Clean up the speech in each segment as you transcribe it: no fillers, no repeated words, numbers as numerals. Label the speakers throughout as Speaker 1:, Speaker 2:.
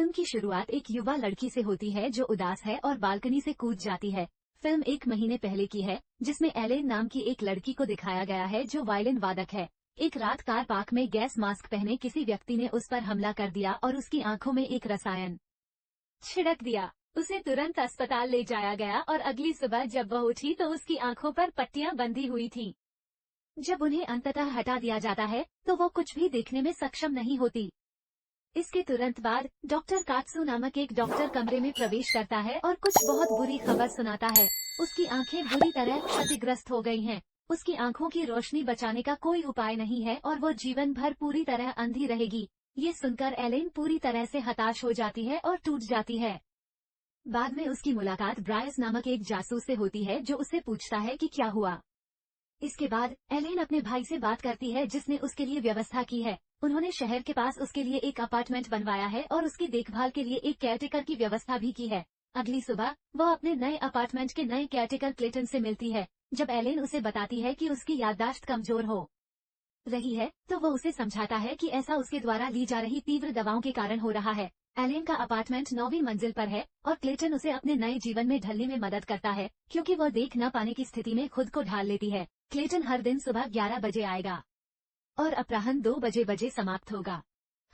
Speaker 1: Film की शुरुआत एक युवा लड़की से होती है जो उदास है और बालकनी से कूद जाती है। फिल्म 1 महीने पहले की है, जिसमें एलेन नाम की एक लड़की को दिखाया गया है जो वायलिन वादक है। एक रात कार पार्क में गैस मास्क पहने किसी व्यक्ति ने उस पर हमला कर दिया और उसकी आंखों में एक रसायन छिड़क दिया। उसे तुरंत अस्पताल ले जाया गया और अगली सुबह जब वह उठी तो उसकी आंखों पर पट्टियां बंधी हुई थीं। जब उन्हें अंततः हटा दिया जाता है तो वो कुछ भी देखने में सक्षम नहीं होती। इसके तुरंत बाद डॉक्टर कात्सु नामक एक डॉक्टर कमरे में प्रवेश करता है और कुछ बहुत बुरी खबर सुनाता है। उसकी आंखें बुरी तरह क्षतिग्रस्त हो गई हैं। उसकी आंखों की रोशनी बचाने का कोई उपाय नहीं है और वो जीवन भर पूरी तरह अंधी रहेगी। ये सुनकर एलेन पूरी तरह से हताश हो जाती है और टूट जाती है। बाद में उसकी मुलाकात ब्रायस नामक एक जासूस से होती है जो उससे पूछता है कि क्या हुआ। इसके बाद एलेन अपने भाई से बात करती है जिसने उसके लिए व्यवस्था की है। उन्होंने शहर के पास उसके लिए एक अपार्टमेंट बनवाया है और उसकी देखभाल के लिए एक केयरटेकर की व्यवस्था भी की है। अगली सुबह वह अपने नए अपार्टमेंट के नए केयरटेकर क्लेटन से मिलती है। जब एलेन उसे बताती है कि उसकी याददाश्त कमजोर हो रही है तो वो उसे समझाता है कि ऐसा उसके द्वारा ली जा रही तीव्र दवाओं के कारण हो रहा है। एलेन का अपार्टमेंट 9वीं मंजिल पर है और क्लेटन उसे अपने नए जीवन में ढलने में मदद करता है क्योंकि वह देख न पाने की स्थिति में खुद को ढाल लेती है। क्लेटन हर दिन सुबह 11 बजे आएगा और अपराह्न 2 बजे समाप्त होगा।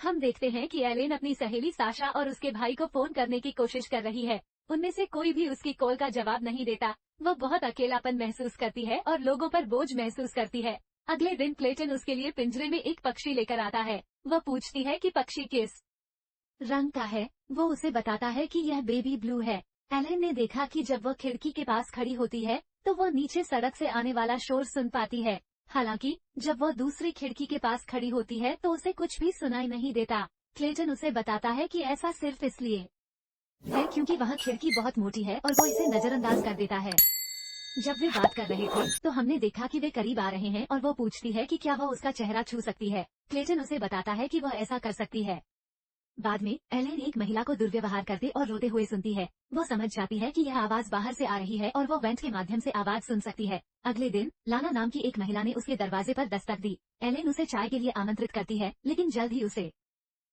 Speaker 1: हम देखते हैं कि एलेन अपनी सहेली साशा और उसके भाई को फोन करने की कोशिश कर रही है। उनमें से कोई भी उसकी कॉल का जवाब नहीं देता। वह बहुत अकेलापन महसूस करती है और लोगों पर बोझ महसूस करती है। अगले दिन क्लेटन उसके लिए पिंजरे में एक पक्षी लेकर आता है। वह पूछती है कि पक्षी किस रंग का है। वो उसे बताता है कि यह बेबी ब्लू है। एलेन ने देखा कि जब वह खिड़की के पास खड़ी होती है तो वह नीचे सड़क से आने वाला शोर सुन पाती है। हालांकि जब वह दूसरी खिड़की के पास खड़ी होती है तो उसे कुछ भी सुनाई नहीं देता। क्लेटन उसे बताता है कि ऐसा सिर्फ इसलिए है क्योंकि वह खिड़की बहुत मोटी है और वो इसे नजरअंदाज कर देता है। जब वे बात कर रहे थे तो हमने देखा कि वे करीब आ रहे हैं और वो पूछती है कि क्या वह उसका चेहरा छू सकती है। क्लेटन उसे बताता है कि वह ऐसा कर सकती है। बाद में एलेन एक महिला को दुर्व्यवहार करते और रोते हुए सुनती है। वो समझ जाती है कि यह आवाज बाहर से आ रही है और वो वेंट के माध्यम से आवाज सुन सकती है। अगले दिन लाना नाम की एक महिला ने उसके दरवाजे पर दस्तक दी। एलेन उसे चाय के लिए आमंत्रित करती है, लेकिन जल्द ही उसे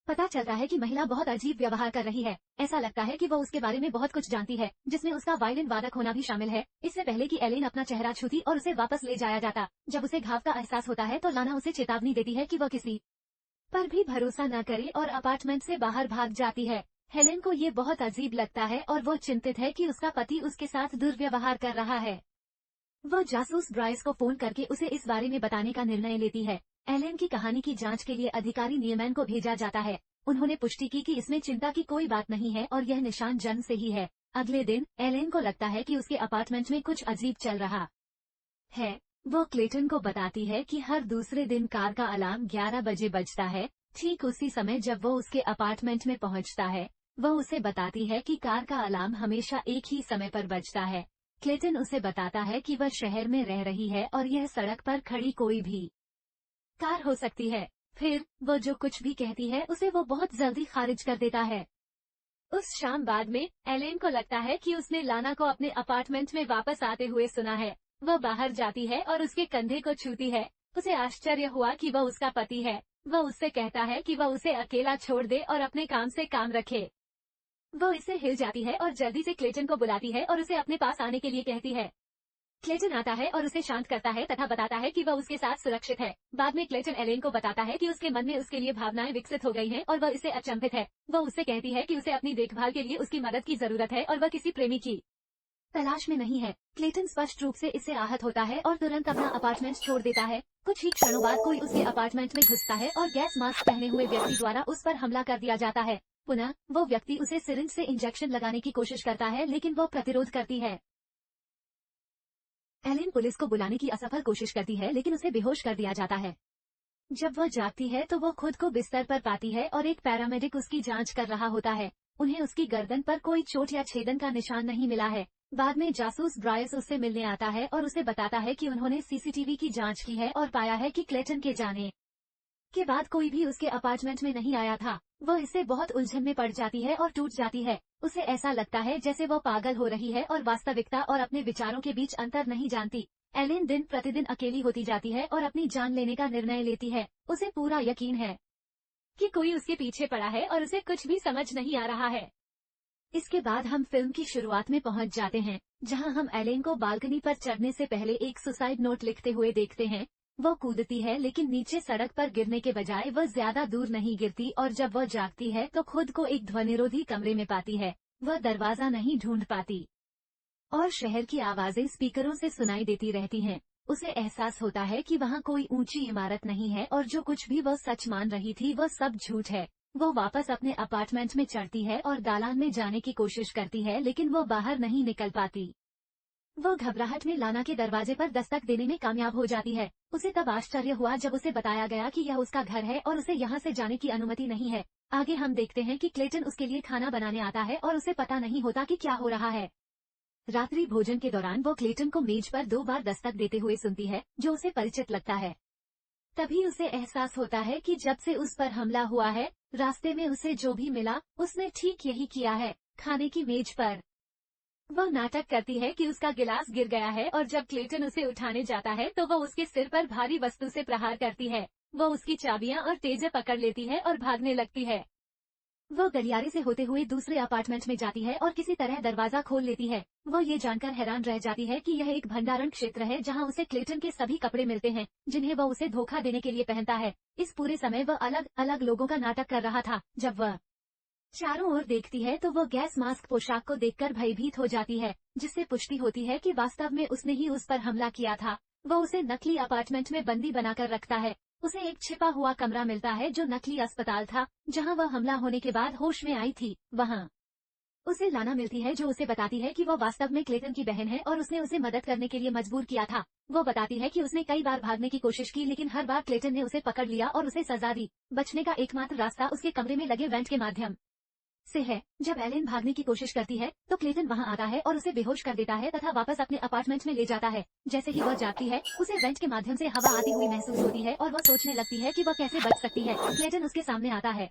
Speaker 1: पता चलता है कि महिला बहुत अजीब व्यवहार कर रही है। ऐसा लगता है कि वो उसके बारे में बहुत कुछ जानती है, जिसमें उसका वायलिन वादक होना भी शामिल है। इससे पहले कि एलेन अपना चेहरा छूती और उसे वापस ले जाया जाता। जब उसे घाव का एहसास होता है तो लाना उसे चेतावनी देती है कि वह किसी पर भी भरोसा न करे और अपार्टमेंट से बाहर भाग जाती है। हेलेन को ये बहुत अजीब लगता है और वो चिंतित है कि उसका पति उसके साथ दुर्व्यवहार कर रहा है। वो जासूस ब्राइस को फोन करके उसे इस बारे में बताने का निर्णय लेती है। एलेन की कहानी की जांच के लिए अधिकारी नियमैन को भेजा जाता है। उन्होंने पुष्टि की कि इसमें चिंता की कोई बात नहीं है और यह निशान जन्म से ही है। अगले दिन एलेन को लगता है कि उसके अपार्टमेंट में कुछ अजीब चल रहा है। वो क्लेटन को बताती है कि हर दूसरे दिन कार का अलार्म 11 बजे बजता है। ठीक उसी समय जब वो उसके अपार्टमेंट में पहुंचता है, वो उसे बताती है कि कार का अलार्म हमेशा एक ही समय पर बजता है। क्लेटन उसे बताता है कि वह शहर में रह रही है और यह सड़क पर खड़ी कोई भी कार हो सकती है। फिर वो जो कुछ भी कहती है उसे वो बहुत जल्दी खारिज कर देता है। उस शाम बाद में एलेन को लगता है कि उसने लाना को अपने अपार्टमेंट में वापस आते हुए सुना है। वह बाहर जाती है और उसके कंधे को छूती है। उसे आश्चर्य हुआ कि वह उसका पति है। वह उससे कहता है कि वह उसे अकेला छोड़ दे और अपने काम से काम रखे। वो इससे हिल जाती है और जल्दी से क्लेटन को बुलाती है और उसे अपने पास आने के लिए कहती है। क्लेटन आता है और उसे शांत करता है तथा बताता है कि वह उसके साथ सुरक्षित है। बाद में क्लेटन एलेन को बताता है कि उसके मन में उसके लिए भावनाएं विकसित हो गई हैं और वह इससे अचंभित है। वह उससे कहती है कि उसे अपनी देखभाल के लिए उसकी मदद की जरूरत है और वह किसी प्रेमी की तलाश में नहीं है। क्लेटन स्पष्ट रूप से इससे आहत होता है और तुरंत अपना अपार्टमेंट छोड़ देता है। कुछ ही क्षणों बाद कोई उसके अपार्टमेंट में घुसता है और गैस मास्क पहने हुए व्यक्ति द्वारा उस पर हमला कर दिया जाता है। पुनः वो व्यक्ति उसे सिरिंज से इंजेक्शन लगाने की कोशिश करता है, लेकिन वो प्रतिरोध करती है। एलेन पुलिस को बुलाने की असफल कोशिश करती है, लेकिन उसे बेहोश कर दिया जाता है। जब वह जागती है तो वो खुद को बिस्तर पर पाती है और एक पैरामेडिक उसकी जांच कर रहा होता है। उन्हें उसकी गर्दन पर कोई चोट या छेदन का निशान नहीं मिला है। बाद में जासूस ब्रायस उससे मिलने आता है और उसे बताता है कि उन्होंने सीसीटीवी की जांच की है और पाया है कि क्लेटन के जाने के बाद कोई भी उसके अपार्टमेंट में नहीं आया था। वो इससे बहुत उलझन में पड़ जाती है और टूट जाती है। उसे ऐसा लगता है जैसे वो पागल हो रही है और वास्तविकता और अपने विचारों के बीच अंतर नहीं जानती। एलेन दिन प्रतिदिन अकेली होती जाती है और अपनी जान लेने का निर्णय लेती है। उसे पूरा यकीन है कि कोई उसके पीछे पड़ा है और उसे कुछ भी समझ नहीं आ रहा है। इसके बाद हम फिल्म की शुरुआत में पहुंच जाते हैं, जहां हम एलेन को बालकनी पर चढ़ने से पहले एक सुसाइड नोट लिखते हुए देखते हैं। वो कूदती है लेकिन नीचे सड़क पर गिरने के बजाय वह ज्यादा दूर नहीं गिरती और जब वह जागती है तो खुद को एक ध्वनिरोधी कमरे में पाती है। वह दरवाजा नहीं ढूंढ पाती और शहर की आवाजें स्पीकरों से सुनाई देती रहती हैं। उसे एहसास होता है कि वहाँ कोई ऊंची इमारत नहीं है और जो कुछ भी वह सच मान रही थी वह सब झूठ है। वो वापस अपने अपार्टमेंट में चढ़ती है और दालान में जाने की कोशिश करती है, लेकिन वो बाहर नहीं निकल पाती। वो घबराहट में लाना के दरवाजे पर दस्तक देने में कामयाब हो जाती है। उसे तब आश्चर्य हुआ जब उसे बताया गया कि यह उसका घर है और उसे यहाँ से जाने की अनुमति नहीं है। आगे हम देखते हैं कि क्लेटन उसके लिए खाना बनाने आता है और उसे पता नहीं होता कि क्या हो रहा है। रात्रि भोजन के दौरान वो क्लेटन को मेज पर 2 बार दस्तक देते हुए सुनती है, जो उसे परिचित लगता है। तभी उसे एहसास होता है कि जब से उस पर हमला हुआ है, रास्ते में उसे जो भी मिला उसने ठीक यही किया है। खाने की मेज पर वह नाटक करती है कि उसका गिलास गिर गया है और जब क्लेटन उसे उठाने जाता है तो वह उसके सिर पर भारी वस्तु से प्रहार करती है। वह उसकी चाबियां और तेजे पकड़ लेती है और भागने लगती है। वो गलियारे से होते हुए दूसरे अपार्टमेंट में जाती है और किसी तरह दरवाजा खोल लेती है। वो ये जानकर हैरान रह जाती है कि यह एक भंडारण क्षेत्र है जहां उसे क्लेटन के सभी कपड़े मिलते हैं, जिन्हें वह उसे धोखा देने के लिए पहनता है। इस पूरे समय वह अलग अलग लोगों का नाटक कर रहा था। जब वह चारों ओर देखती है तो वो गैस मास्क पोशाक को देखकर भयभीत हो जाती है, जिससे पुष्टि होती है कि वास्तव में उसने ही उस पर हमला किया था। वह उसे नकली अपार्टमेंट में बंदी बनाकर रखता है। उसे एक छिपा हुआ कमरा मिलता है जो नकली अस्पताल था, जहां वह हमला होने के बाद होश में आई थी। वहां उसे लाना मिलती है जो उसे बताती है कि वो वास्तव में क्लेटन की बहन है और उसने उसे मदद करने के लिए मजबूर किया था। वो बताती है कि उसने कई बार भागने की कोशिश की, लेकिन हर बार क्लेटन ने उसे पकड़ लिया और उसे सजा दी। बचने का एकमात्र रास्ता उसके कमरे में लगे वेंट के माध्यम से है। जब एलेन भागने की कोशिश करती है तो क्लेटन वहां आता है और उसे बेहोश कर देता है तथा वापस अपने अपार्टमेंट में ले जाता है। जैसे ही वह जागती है, उसे वेंट के माध्यम से हवा आती हुई महसूस होती है और वह सोचने लगती है कि वह कैसे बच सकती है। क्लेटन उसके सामने आता है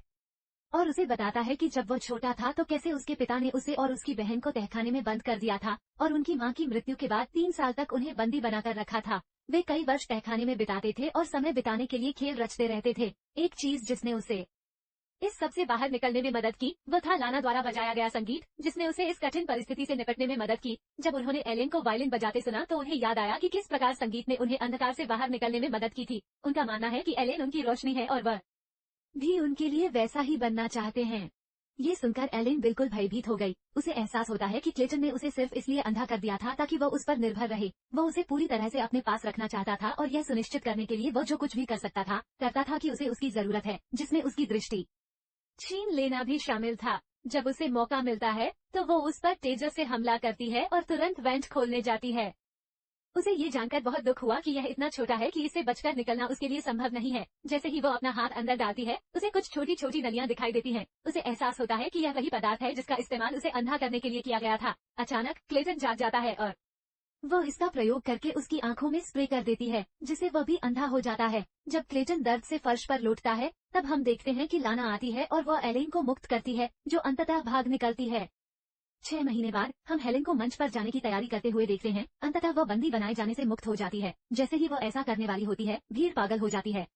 Speaker 1: और उसे बताता है कि जब वह छोटा था तो कैसे उसके पिता ने उसे और उसकी बहन को तहखाने में बंद कर दिया था और उनकी मां की मृत्यु के बाद 3 साल तक उन्हें बंदी बनाकर रखा था। वे कई वर्ष तहखाने में बिताते थे और समय बिताने के लिए खेल रचते रहते थे। एक चीज जिसने उसे इस सबसे बाहर निकलने में मदद की, वह था लाना द्वारा बजाया गया संगीत, जिसने उसे इस कठिन परिस्थिति से निपटने में मदद की। जब उन्होंने एलेन को वायलिन बजाते सुना तो उन्हें याद आया कि किस प्रकार संगीत ने उन्हें अंधकार से बाहर निकलने में मदद की थी। उनका मानना है कि एलेन उनकी रोशनी है और वह भी उनके लिए वैसा ही बनना चाहते हैं। ये सुनकर एलेन बिल्कुल भयभीत हो गई। उसे एहसास होता है कि क्लेटन ने उसे सिर्फ इसलिए अंधा कर दिया था ताकि वह उस पर निर्भर रहे। वह उसे पूरी तरह से अपने पास रखना चाहता था और यह सुनिश्चित करने के लिए वह जो कुछ भी कर सकता था, करता था कि उसे उसकी जरूरत है, जिसमें उसकी दृष्टि छीन लेना भी शामिल था। जब उसे मौका मिलता है तो वो उस पर तेजस से हमला करती है और तुरंत वेंट खोलने जाती है। उसे ये जानकर बहुत दुख हुआ कि यह इतना छोटा है कि इससे बचकर निकलना उसके लिए संभव नहीं है। जैसे ही वो अपना हाथ अंदर डालती है, उसे कुछ छोटी छोटी नलियां दिखाई देती हैं। उसे एहसास होता है कि यह वही पदार्थ है जिसका इस्तेमाल उसे अंधा करने के लिए किया गया था। अचानक क्लेटन जाग जाता है और वो इसका प्रयोग करके उसकी आंखों में स्प्रे कर देती है, जिससे वह भी अंधा हो जाता है। जब क्लेटन दर्द से फर्श पर लौटता है, तब हम देखते हैं कि लाना आती है और वह एलेन को मुक्त करती है, जो अंततः भाग निकलती है। 6 महीने बाद हम हेलेन को मंच पर जाने की तैयारी करते हुए देखते हैं। अंततः वह बंदी बनाए जाने से मुक्त हो जाती है। जैसे ही वह ऐसा करने वाली होती है, भीड़ पागल हो जाती है।